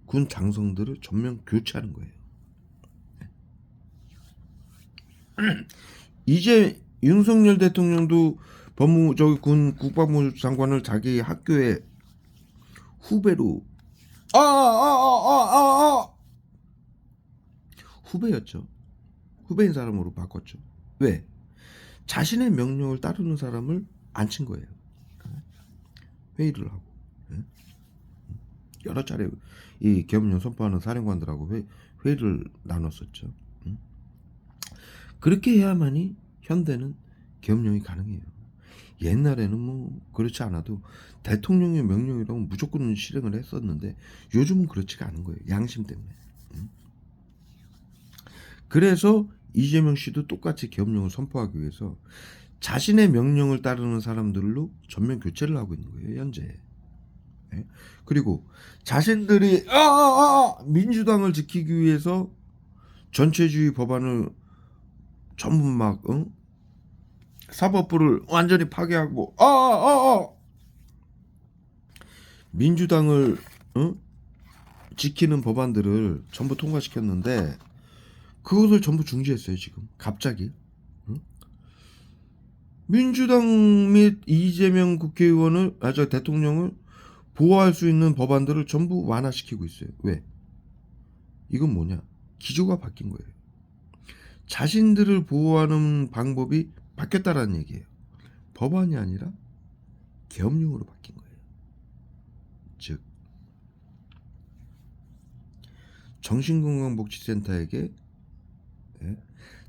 군 장성들을 전면 교체하는 거예요. 이제 윤석열 대통령도 군 국방부 장관을 자기 학교에 후배로 후배였죠. 후배인 사람으로 바꿨죠. 왜? 자신의 명령을 따르는 사람을 앉힌 거예요. 회의를 하고 여러 차례 이 계엄령 선포하는 사령관들하고 회의를 나눴었죠. 그렇게 해야만이 현대는 계엄령이 가능해요. 옛날에는 뭐 그렇지 않아도 대통령의 명령이라면 무조건 실행을 했었는데 요즘은 그렇지가 않은 거예요. 양심 때문에. 그래서 이재명 씨도 똑같이 계엄령을 선포하기 위해서 자신의 명령을 따르는 사람들로 전면 교체를 하고 있는 거예요. 현재. 그리고 자신들이 민주당을 지키기 위해서 전체주의 법안을 전부 막 사법부를 완전히 파괴하고 민주당을 지키는 법안들을 전부 통과시켰는데 그것을 전부 중지했어요. 지금 갑자기 민주당 및 이재명 국회의원을 대통령을 보호할 수 있는 법안들을 전부 완화시키고 있어요. 왜? 이건 뭐냐? 기조가 바뀐 거예요. 자신들을 보호하는 방법이 바뀌었다라는 얘기예요. 법안이 아니라 계엄령으로 바뀐 거예요. 즉 정신건강복지센터에게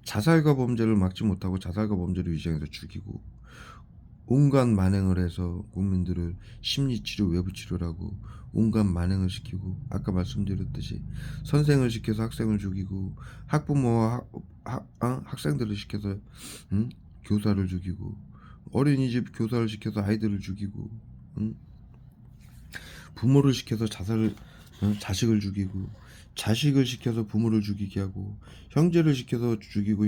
자살과 범죄를 막지 못하고 자살과 범죄를 위장해서 죽이고 온갖 만행을 해서 국민들을 심리치료 외부치료라고 온갖 만행을 시키고 아까 말씀드렸듯이 선생을 시켜서 학생을 죽이고 학부모와 학생들을 시켜서 교사를 죽이고 어린이집 교사를 시켜서 아이들을 죽이고 부모를 시켜서 자식을 죽이고 자식을 시켜서 부모를 죽이게 하고 형제를 시켜서 죽이고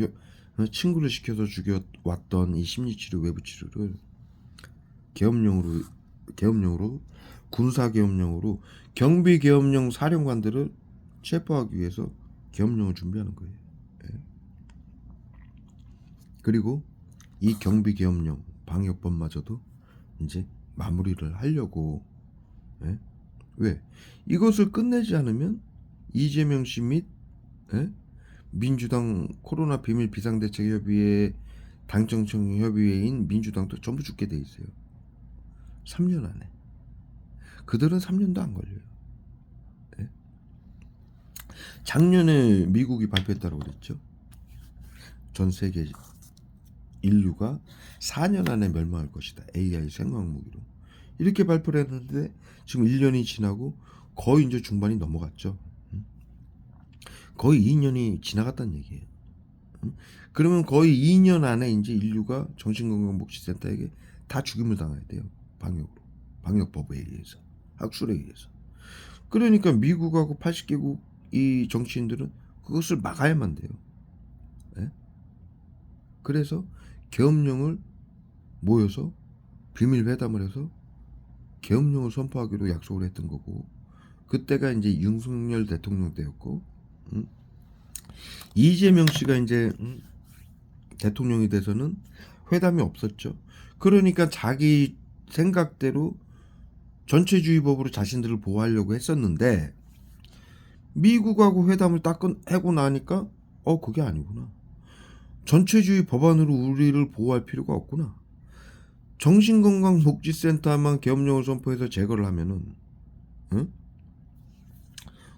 친구를 시켜서 죽여왔던 이 심리치료 외부치료를 계엄령으로 군사계엄령으로 경비계엄령 사령관들을 체포하기 위해서 계엄령을 준비하는 거예요. 그리고 이 경비계엄령 방역법마저도 이제 마무리를 하려고. 왜? 이것을 끝내지 않으면 이재명 씨 및 민주당 코로나 비밀 비상대책협의회 당정청 협의회인 민주당도 전부 죽게 돼 있어요. 3년 안에. 그들은 3년도 안 걸려요. 작년에 미국이 발표했다고 그랬죠. 전 세계 인류가 4년 안에 멸망할 것이다. AI 생화학 무기로. 이렇게 발표를 했는데 지금 1년이 지나고 거의 이제 중반이 넘어갔죠. 거의 2년이 지나갔다는 얘기예요. 그러면 거의 2년 안에 이제 인류가 정신건강복지센터에게 다 죽임을 당해야 돼요. 방역으로. 방역법에 의해서. 학술에 의해서. 그러니까 미국하고 80개국 이 정치인들은 그것을 막아야만 돼요. 예? 그래서 계엄령을 모여서 비밀 회담을 해서 계엄령을 선포하기로 약속을 했던 거고, 그때가 이제 윤석열 대통령 때였고, 이재명 씨가 이제 대통령이 돼서는 회담이 없었죠. 그러니까 자기 생각대로 전체주의법으로 자신들을 보호하려고 했었는데 미국하고 회담을 딱 하고 나니까 그게 아니구나. 전체주의 법안으로 우리를 보호할 필요가 없구나. 정신건강복지센터만 계엄령을 선포해서 제거를 하면은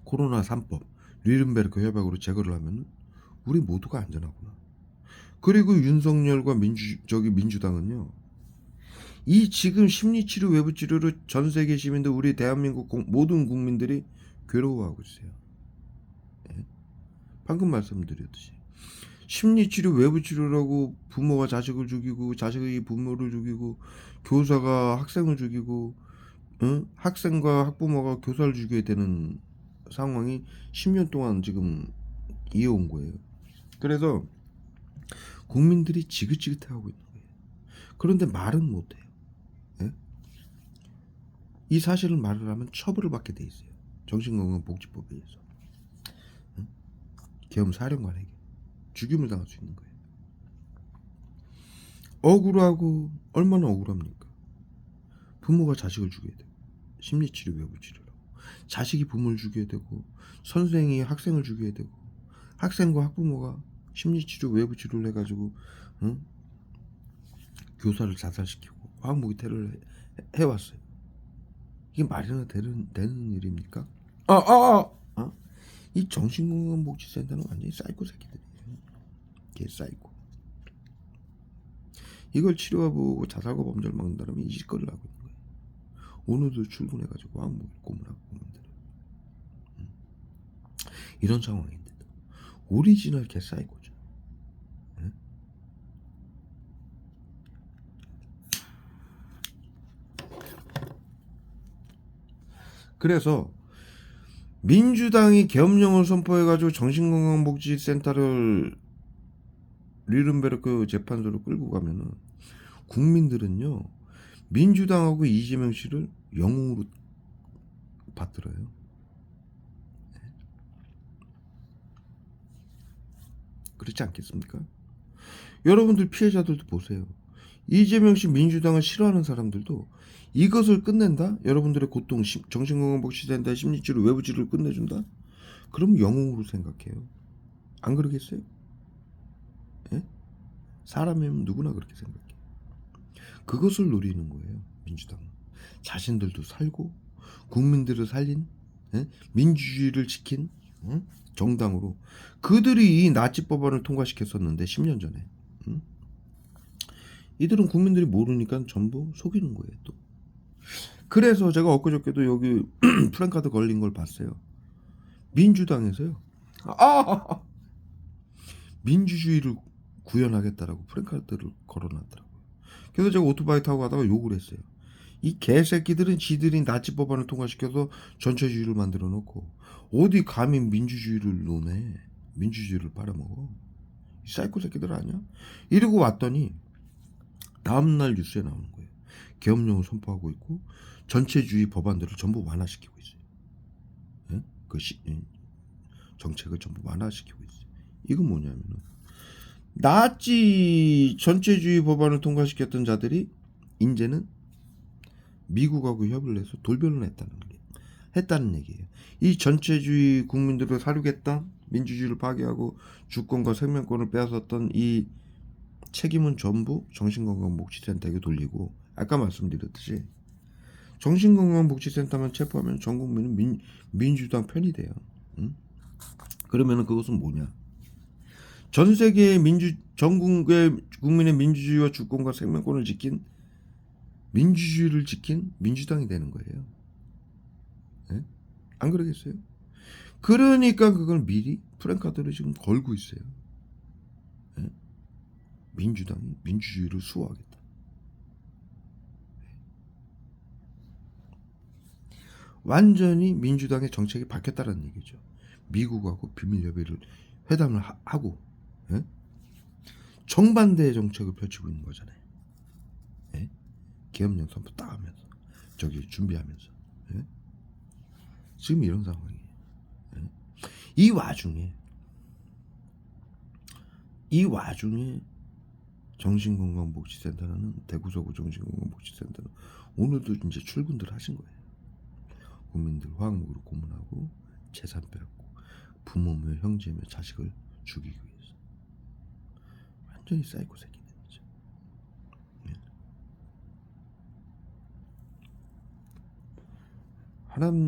코로나 3법, 뉘른베르크 협약으로 제거를 하면은 우리 모두가 안전하구나. 그리고 윤석열과 민주당은요. 이 지금 심리치료 외부치료로 전 세계 시민들 우리 대한민국 모든 국민들이 괴로워하고 있어요. 예? 방금 말씀드렸듯이 심리치료 외부치료라고 부모가 자식을 죽이고 자식이 부모를 죽이고 교사가 학생을 죽이고 학생과 학부모가 교사를 죽여야 되는 상황이 10년 동안 지금 이어온 거예요. 그래서 국민들이 지긋지긋해하고 있는 거예요. 그런데 말은 못해요. 예? 이 사실을 말을 하면 처벌을 받게 돼 있어요. 정신건강복지법에 의해서. 계엄사령관에게 죽임을 당할 수 있는 거예요. 억울하고 얼마나 억울합니까? 부모가 자식을 죽여야 되고 심리치료 외부치료라고 자식이 부모를 죽여야 되고 선생이 학생을 죽여야 되고 학생과 학부모가 심리치료 외부치료를 해가지고 교사를 자살시키고 화학무기 테러를 해왔어요. 이게 말이나 되는 일입니까? 이 정신건강복지센터는 완전히 사이코 새끼들이에요. 개사이코. 이걸 치료하고 자살과 범죄를 막는다면 이 짓거리를 하고 있는 거예요. 오늘도 출근해가지고 화학무기 고문하고 고문들. 이런 상황인데 오리지널 개사이코죠. 네? 그래서 민주당이 계엄령을 선포해가지고 정신건강복지센터를 뉘른베르크 재판소로 끌고 가면은 국민들은요 민주당하고 이재명 씨를 영웅으로 받들어요. 그렇지 않겠습니까? 여러분들 피해자들도 보세요. 이재명 씨 민주당을 싫어하는 사람들도 이것을 끝낸다? 여러분들의 고통, 정신건강복지센터 심리치료 외부치료를 끝내준다? 그럼 영웅으로 생각해요. 안 그러겠어요? 예? 사람이면 누구나 그렇게 생각해요. 그것을 노리는 거예요. 민주당은. 자신들도 살고 국민들을 살린 민주주의를 지킨 정당으로 그들이 이 나치 법안을 통과시켰었는데 10년 전에 이들은 국민들이 모르니까 전부 속이는 거예요. 또 그래서 제가 엊그저께도 여기 프랭카드 걸린 걸 봤어요. 민주당에서요. 민주주의를 구현하겠다라고 프랭카드를 걸어놨더라고요. 그래서 제가 오토바이 타고 가다가 욕을 했어요. 이 개새끼들은 지들이 나치 법안을 통과시켜서 전체주의를 만들어 놓고 어디 감히 민주주의를 논해. 민주주의를 빨아먹어. 이 사이코 새끼들 아니야? 이러고 왔더니 다음날 뉴스에 나오는 거예요. 계엄령을 선포하고 있고 전체주의 법안들을 전부 완화시키고 있어요. 예? 정책을 전부 완화시키고 있어요. 이건 뭐냐면은 나치 전체주의 법안을 통과시켰던 자들이 이제는 미국하고 협의를 해서 돌변을 했다는 얘기예요. 이 전체주의 국민들을 사륙했다, 민주주의를 파괴하고 주권과 생명권을 빼앗았던 이 책임은 전부 정신건강복지센터에게 돌리고, 아까 말씀드렸듯이 정신건강복지센터만 체포하면 전 국민은 민주당 편이 돼요. 그러면은 그것은 뭐냐? 전 세계의 전국의 국민의 민주주의와 주권과 생명권을 지킨 민주주의를 지킨 민주당이 되는 거예요. 예? 안 그러겠어요? 그러니까 그걸 미리 프랭카드를 지금 걸고 있어요. 예? 민주당이 민주주의를 수호하겠다. 완전히 민주당의 정책이 바뀌었다는 얘기죠. 미국하고 비밀 협의를 회담을 하고 예? 정반대의 정책을 펼치고 있는 거잖아요. 예? 계엄령 선포 딱 하면서 저기 준비하면서 예? 지금 이런 상황이에요. 예? 이 와중에 정신건강복지센터는 대구서구 정신건강복지센터는 오늘도 이제 출근들 하신 거예요. 국민들 화학무기로 고문하고 재산 빼앗고 부모며 형제며 자식을 죽이기 위해서 완전히 사이코 새끼들이죠. 예.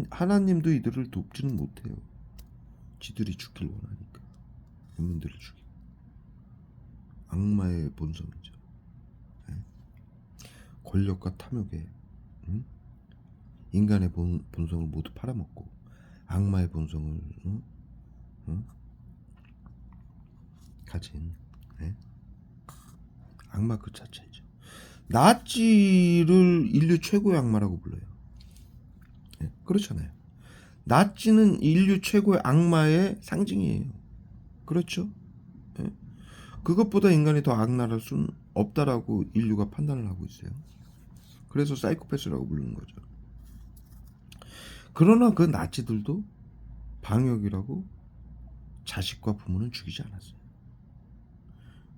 하나님도 이들을 돕지는 못해요. 지들이 죽길 원하니까 국민들을 죽이고 악마의 본성이죠. 예. 권력과 탐욕에 인간의 본성을 모두 팔아먹고 악마의 본성을 가진 예? 악마 그 자체죠. 나치를 인류 최고의 악마라고 불러요. 예? 그렇잖아요. 나치는 인류 최고의 악마의 상징이에요. 그렇죠? 예? 그것보다 인간이 더 악랄할 수는 없다라고 인류가 판단을 하고 있어요. 그래서 사이코패스라고 부르는 거죠. 그러나 그 나치들도 방역이라고 자식과 부모는 죽이지 않았어요.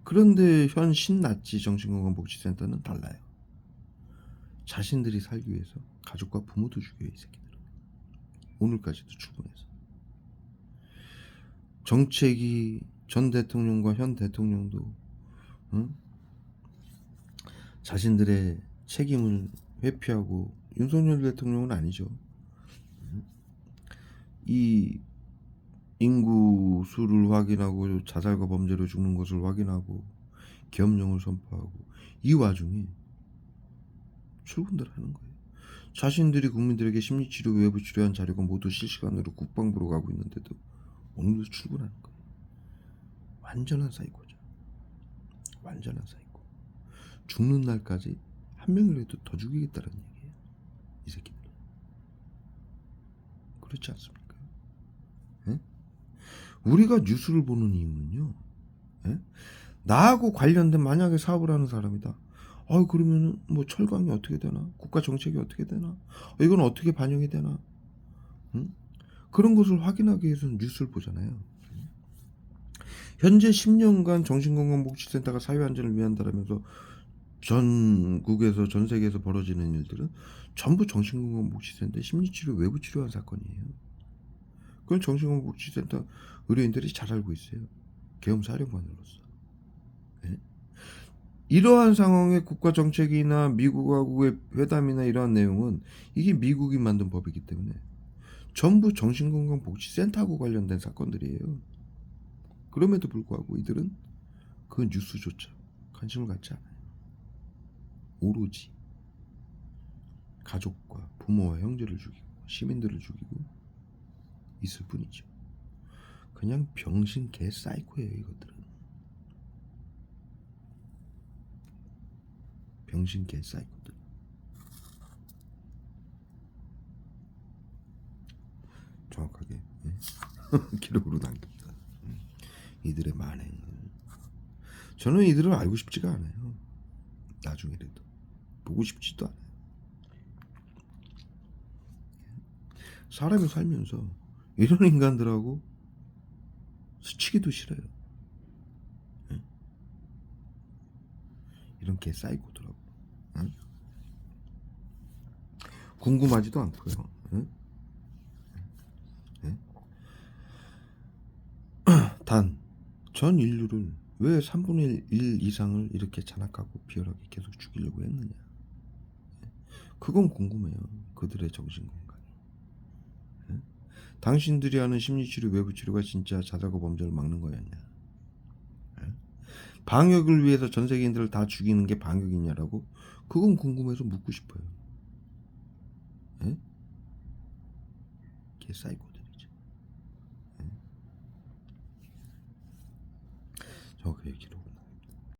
그런데 현 신나치 정신건강복지센터는 달라요. 자신들이 살기 위해서 가족과 부모도 죽여요. 이 새끼들은. 오늘까지도 출근해서. 정책이 전 대통령과 현 대통령도 자신들의 책임을 회피하고 윤석열 대통령은 아니죠. 이 인구 수를 확인하고 자살과 범죄로 죽는 것을 확인하고 계엄령을 선포하고 이 와중에 출근들 하는 거예요. 자신들이 국민들에게 심리치료, 외부치료한 자료가 모두 실시간으로 국방부로 가고 있는데도 오늘도 출근하는 거예요. 완전한 사이코죠. 완전한 사이코. 죽는 날까지 한 명이라도 더 죽이겠다는 얘기예요. 이 새끼들. 그렇지 않습니까? 예? 우리가 뉴스를 보는 이유는요. 예? 나하고 관련된 만약에 사업을 하는 사람이다. 그러면 뭐 철강이 어떻게 되나? 국가 정책이 어떻게 되나? 이건 어떻게 반영이 되나? 응? 그런 것을 확인하기 위해서는 뉴스를 보잖아요. 현재 10년간 정신건강복지센터가 사회안전을 위한다라면서 전국에서 전 세계에서 벌어지는 일들은 전부 정신건강복지센터 심리치료 외부치료한 사건이에요. 그걸 정신건강복지센터 의료인들이 잘 알고 있어요. 계엄사령관으로서. 네? 이러한 상황에 국가정책이나 미국하고의 회담이나 이러한 내용은 이게 미국이 만든 법이기 때문에 전부 정신건강복지센터하고 관련된 사건들이에요. 그럼에도 불구하고 이들은 그 뉴스조차 관심을 갖지 않아요. 오로지 가족과 부모와 형제를 죽이고 시민들을 죽이고 있을 뿐이죠. 그냥 병신 개 사이코예요. 이것들은 병신 개 사이코들. 정확하게 기록으로 남깁니다. 이들의 만행을. 저는 이들을 알고 싶지가 않아요. 나중에라도 보고 싶지도 않아요. 사람이 살면서 이런 인간들하고 스치기도 싫어요. 이런 개 사이코들하고 궁금하지도 않고요. 단 전 인류를 왜 3분의 1 이상을 이렇게 잔악하고 비열하게 계속 죽이려고 했느냐. 그건 궁금해요. 그들의 정신건강이. 당신들이 하는 심리치료 외부치료가 진짜 자살과 범죄를 막는 거였냐. 방역을 위해서 전 세계인들을 다 죽이는 게 방역이냐라고? 그건 궁금해서 묻고 싶어요. 예? 개사이코들이죠. 예? 저 그 얘기로